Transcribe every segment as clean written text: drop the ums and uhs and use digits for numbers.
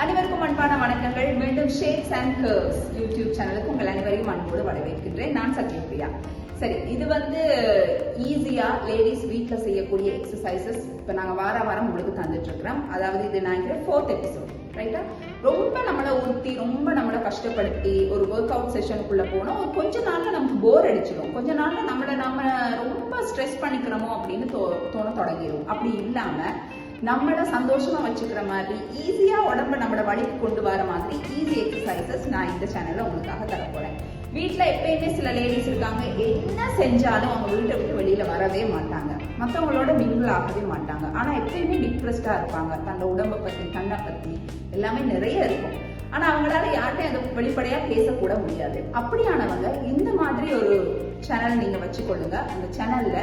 அனைவருக்கும் அன்பான வணக்கங்கள். மீண்டும் ஷேப்ஸ் அண்ட் கர்வ்ஸ் யூடியூப் சேனலுக்கு உங்கள் அனைவரையும் அன்போடு வரவேற்கின்றேன். நான் சத்யபிரியா. சரி, இது ஈஸியா லேடிஸ் வீட்ல செய்யக்கூடிய எக்ஸசைசஸ் இப்ப நாங்க வாரம் உங்களுக்கு தந்துட்டு இருக்கிறோம். அதாவது இது நான் 4th எபிசோட், ரைட்டா? ரொம்ப நம்மளை ஊற்றி ரொம்ப நம்மளை கஷ்டப்படுத்தி ஒரு ஒர்க் அவுட் செஷனுக்குள்ள போனோம். கொஞ்ச நாள்ல நமக்கு போர் அடிச்சிடும். கொஞ்ச நாள்ல நம்ம ரொம்ப ஸ்ட்ரெஸ் பண்ணிக்கிறோமோ அப்படின்னு தோண தொடங்கிடும். அப்படி இல்லாம நம்மளை சந்தோஷமா வச்சுக்கிற மாதிரி ஈஸியா உடம்ப நம்மளை வழிக்கு கொண்டு வர மாதிரி ஈஸி எக்ஸசைசஸ் நான் இந்த சேனல்ல உங்களுக்காக தரப்போறேன். வீட்டுல எப்பயுமே சில லேடிஸ் இருக்காங்க, என்ன செஞ்சாலும் அவங்க வீட்டை விட்டு வெளியில வரவே மாட்டாங்க, மற்றவங்களோட மிங்கிள் ஆகவே மாட்டாங்க. ஆனா எப்பயுமே டிப்ரெஸ்டா இருப்பாங்க. தன்னோட உடம்பை பத்தி தன்னை பத்தி எல்லாமே நிறைய இருக்கும். ஆனா அவங்களால யார்கிட்டையும் அதை வெளிப்படையா பேசக்கூட முடியாது. அப்படியானவங்க இந்த மாதிரி ஒரு சேனல் நீங்க வச்சுக்கொள்ளுங்க. அந்த சேனல்ல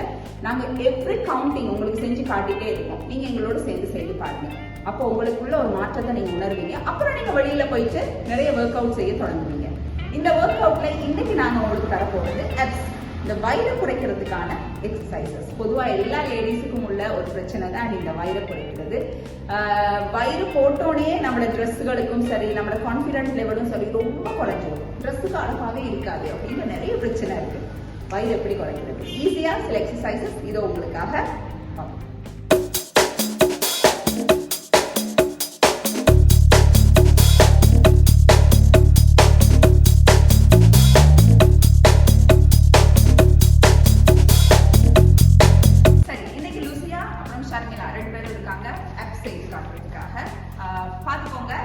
நாங்க எவ்ரி கவுண்டிங் உங்களுக்கு செஞ்சு காட்டிட்டே இருக்கோம். நீங்க எங்களோட சேர்ந்து செய்து பாருங்க. அப்போ உங்களுக்குள்ள ஒரு மாற்றத்தை நீங்க உணர்வீங்க. அப்புறம் நீங்க வெளியில போயிட்டு நிறைய ஒர்க் அவுட் செய்ய தொடங்குவீங்க. இந்த ஒர்க் அவுட்ல இன்னைக்கு நாங்க உங்களுக்கு தரப்போறது அப்ஸ், இந்த வயிறு குறைக்கிறதுக்கான எக்ஸசைசஸ். பொதுவா எல்லா லேடிஸுக்கும் உள்ள ஒரு பிரச்சனை தான் இந்த வயிறு குறைக்கிறது. வயிறு போட்டோனே நம்மளோட ட்ரெஸ்ஸுகளுக்கும் சரி, நம்மளோட கான்ஃபிடன்ஸ் லெவலும் சரி ரொம்ப குறைஞ்சிடும். ட்ரெஸ்ஸுக்கு அழகாவே இருக்காது அப்படின்னு நிறைய பிரச்சனை இருக்கு. வயிறு எப்படி குறைக்கிறது? ஈஸியா சில எக்ஸசைசஸ் இதோ உங்களுக்காக. பாத்துக்கோங்க.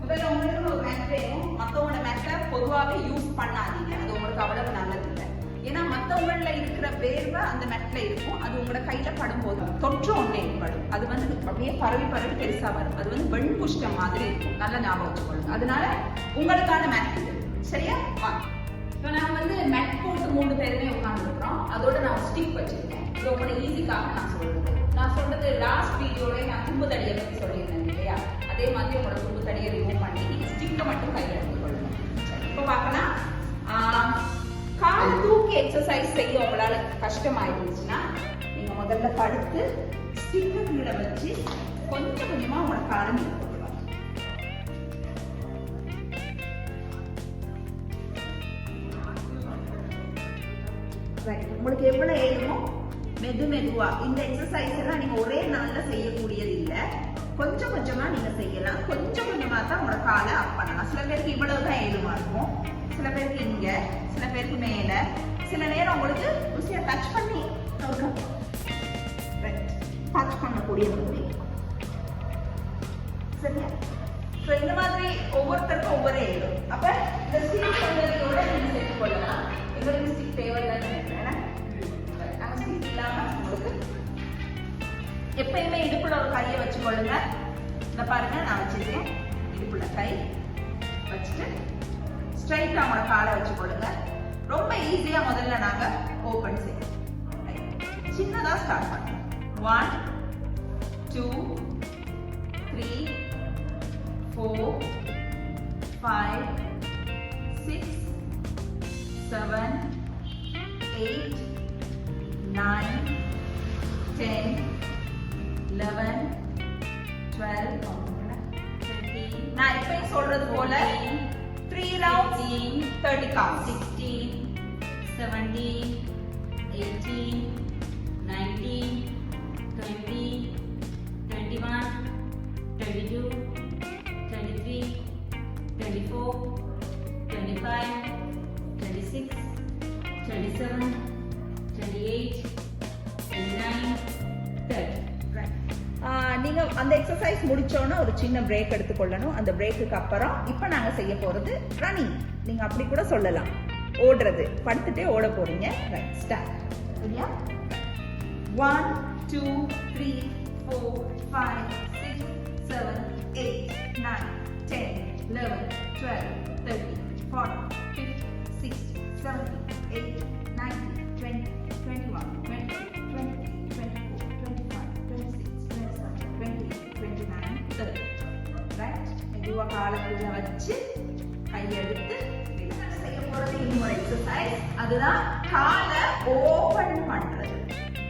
முதல்ல உங்களுக்கு ஒரு மேட் வேணும். மத்தவங்களோட மேட்டை பொதுவாக யூஸ் பண்ணாதீங்க. அது உங்களுக்கு அவ்வளவு நல்லது இல்லை. ஏன்னா மத்தவங்கள இருக்கிற வேர்வை அந்த மேட்ல இருக்கும். அது உங்களோட கையில படும்போது தொற்று ஒண்ணே ஏற்படும். அது அப்படியே பரவி பெருசா வரும். அது வெண்குஷ்டம் மாதிரி இருக்கும். நல்லா ஞாபகம் வச்சுக்கொள்ளுங்க. அதனால உங்களுக்கான மேட் இது. சரியா? இப்போ நான் மேட் போட்டு 3 பேருமே உட்காந்துருக்கிறோம். அதோட நான் ஸ்டிக் வச்சிருக்கேன். இது உங்களோட ஈஸிக்காக நான் சொல்றது லாஸ்ட் வீடியோல நான் தும்பு தடியை பற்றி சொல்லியிருந்தேன் இல்லையா? அதே மாதிரி உங்களோட தும்பு தடியை ரிமூவ் பண்ணி நீங்க ஸ்டிக்கை மட்டும் கையில் எடுத்துக்கொள்ளணும். இப்போ பார்க்கலாம். கால் தூக்கி எக்ஸசைஸ் செய்ய உங்களால கஷ்டமாயிருந்துச்சுன்னா நீங்க முதல்ல படுத்து ஸ்டிக்கை கீழே வச்சு கொஞ்சம் கொஞ்சமா உங்களோட காலை நீங்க கொள்ளலாம். உங்களுக்கு எவ்வளவு ஏழுமோ மெதுவா இந்த எக்ஸசைஸ் எல்லாம் நீங்க ஒரே நாள்ல செய்யக்கூடியது இல்ல. கொஞ்சம் கொஞ்சமா நீங்க செய்யலாம். கொஞ்சம் கொஞ்சமா தான் உங்களோட காலை அப் பண்ணலாம். சில பேருக்கு இவ்வளவுதான் ஏழுமா இருக்கும், சில பேருக்கு இங்க, சில பேருக்கு மேல, சில நேரம் உங்களுக்கு ருசியா டச் பண்ணி டச் பண்ணக்கூடிய மாதிரி. சரியா? இந்த மாதிரி ஒவ்வொருத்தருக்கும் ஒவ்வொரு ஏழு. அப்ப இந்த ஸ்டிக் பண்றதோட நீங்க செஞ்சு கொள்ளலாம். எங்களுக்கு ஸ்டிக் தேவையில்லைன்னு நினைக்கிறேன். உங்களுக்கு எப்பயுமே இடுப்புல ஒரு கையை வச்சுக்கொள்ளுங்க. இந்த பாருங்க, நான் வச்சிருக்கேன். இடுப்புல கை வச்சுட்டு ஸ்ட்ரைட்டா உங்களோட காலை வச்சுக்கொள்ளுங்க. ரொம்ப ஈஸியா முதல்ல நாங்க ஓபன் செய்யணும். சின்னதா ஸ்டார்ட் பண்ணுங்க. 1 2 3 4 5 6 7 8 9 10 11 12 13. நான் இப்ப சொல்றது போல 3 rounds 30 counts. 16 17 18 19 20 21 22 23 24 25 26 27 28 29 30. நீங்க அந்த எக்ஸசைஸ் முடிச்சோன்னா ஒரு சின்ன பிரேக் எடுத்துக்கொள்ளணும். அந்த பிரேக்குக்கு அப்புறம் இப்ப நாங்க செய்ய போறது ரன்னிங். நீங்க அப்படி கூட சொல்லலாம், ஓடுறது. படுத்துட்டே ஓட போறீங்க. Right, start. சரியா? 1 2 3 4 5 6 7 8 9 10 11 12 13 14 15 16 17 18 19 20 21 22 23 24 25 26 27 28 29 30. ரைட்? மெதுவா காலை கீழே வச்சு கையெடுத்து செய்ய போறது இன்னொரு எக்ஸசைஸ். அதுதான் காலை ஓபன் பண்றது.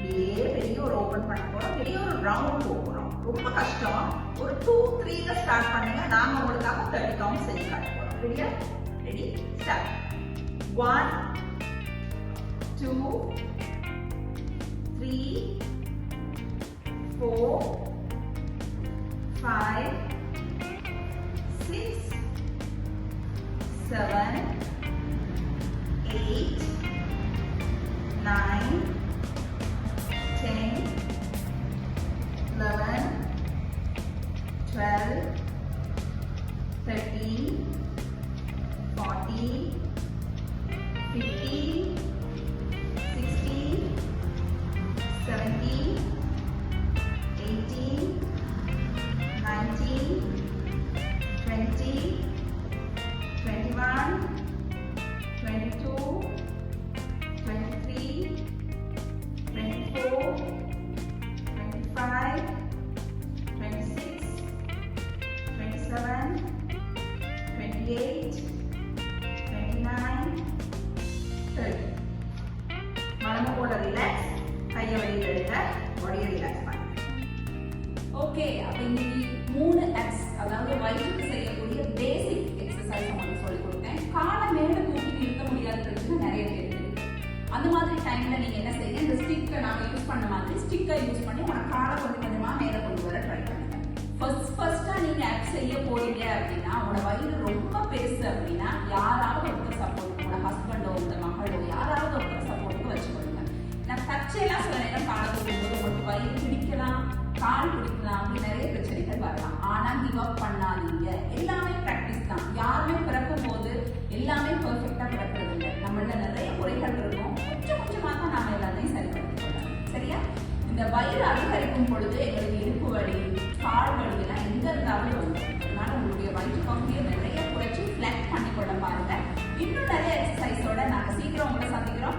பெரிய ஒரு ஓபன் பண்ண போறோம். பெரிய ஒரு ரவுண்ட் போகிறோம். ரொம்ப கஷ்டம். ஒரு 2-3ல ஸ்டார்ட் பண்ணுங்க. நாங்க உங்களுக்காக 30 கவுண்ட் செஞ்சு காட்ட போறோம். ரெடியா? Ready, start. 1 2 3 4 5 6 7 8 9 10 11 12 13 14 15 16 17 18 19 20 21 22 23 24 25 26 27 28 29 30. மனம போல ரிலாக்ஸ், கையை வெளியில எடுங்க, பாடியை ரிலாக்ஸ் பண்ணுங்க. ஓகே, அப்ப இன்னைக்கு 3 எக்ஸ், அதாவது வயிற்றுக்கு செய்யக்கூடிய பேசிக் எக்ஸசைஸ் உங்களுக்கு சொல்லி கொடுத்தேன். காலை மேல தூக்கி நிறுத்த முடியாத பிரச்சனை நிறைய பேருக்கு இருக்கு. அந்த மாதிரி டைம்ல நீங்க என்ன செய்யுங்க, இந்த ஸ்டிக்கை நாங்க யூஸ் பண்ண மாதிரி ஸ்டிக்கை யூஸ் பண்ணி உங்க காலை கொஞ்சம் கொஞ்சமா மேல கொண்டு வர ட்ரை பண்ணுங்க. ஃபர்ஸ்டா நீங்க ஆக்ட் செய்ய போறீங்க அப்படின்னா, உங்களோட வயிறு ரொம்ப பெருசு அப்படின்னா யாராவது ஒருத்தர் சப்போர்ட், உங்களோட ஹஸ்பண்டோ உங்களோட மகளோ யாராவது ஒருத்தர் சப்போர்ட்டுக்கு வச்சுக்கொள்ளுங்க. நான் தச்சையெல்லாம் சில நேரம் காலை தூக்கும்போது உங்களுக்கு வயிறு பிடிக்கலாம், கால் பிடிக்கலாம், அப்படி நிறைய பிரச்சனைகள் வரலாம். ஆனா கிவ் அப் பண்ணாதீங்க. எல்லாமே பிராக்டிஸ் தான். யாருமே பிறக்கும் போது எல்லாமே பெர்ஃபெக்டா பிறக்கிறது இல்லை. நம்மள நிறைய குறைகள் இருக்கும். கொஞ்சம் கொஞ்சமா தான் நாம எல்லாத்தையும் சரிப்படுத்திக் கொள்ளலாம். சரியா? இந்த வயிறு அதிகரிக்கும் பொழுது எங்களுக்கு இடுப்பு வலி, கால் வலி எல்லாம் எங்க இருந்தாலும் வரும். அதனால உங்களுடைய வயிற்று பகுதியை நிறைய குறைச்சி ஃபிளெக்ட் பண்ணிக்கொள்ள பாருங்க. இன்னும் நிறைய எக்ஸசைஸோட நாங்க சீக்கிரம் உங்களை சந்திக்கிறோம்.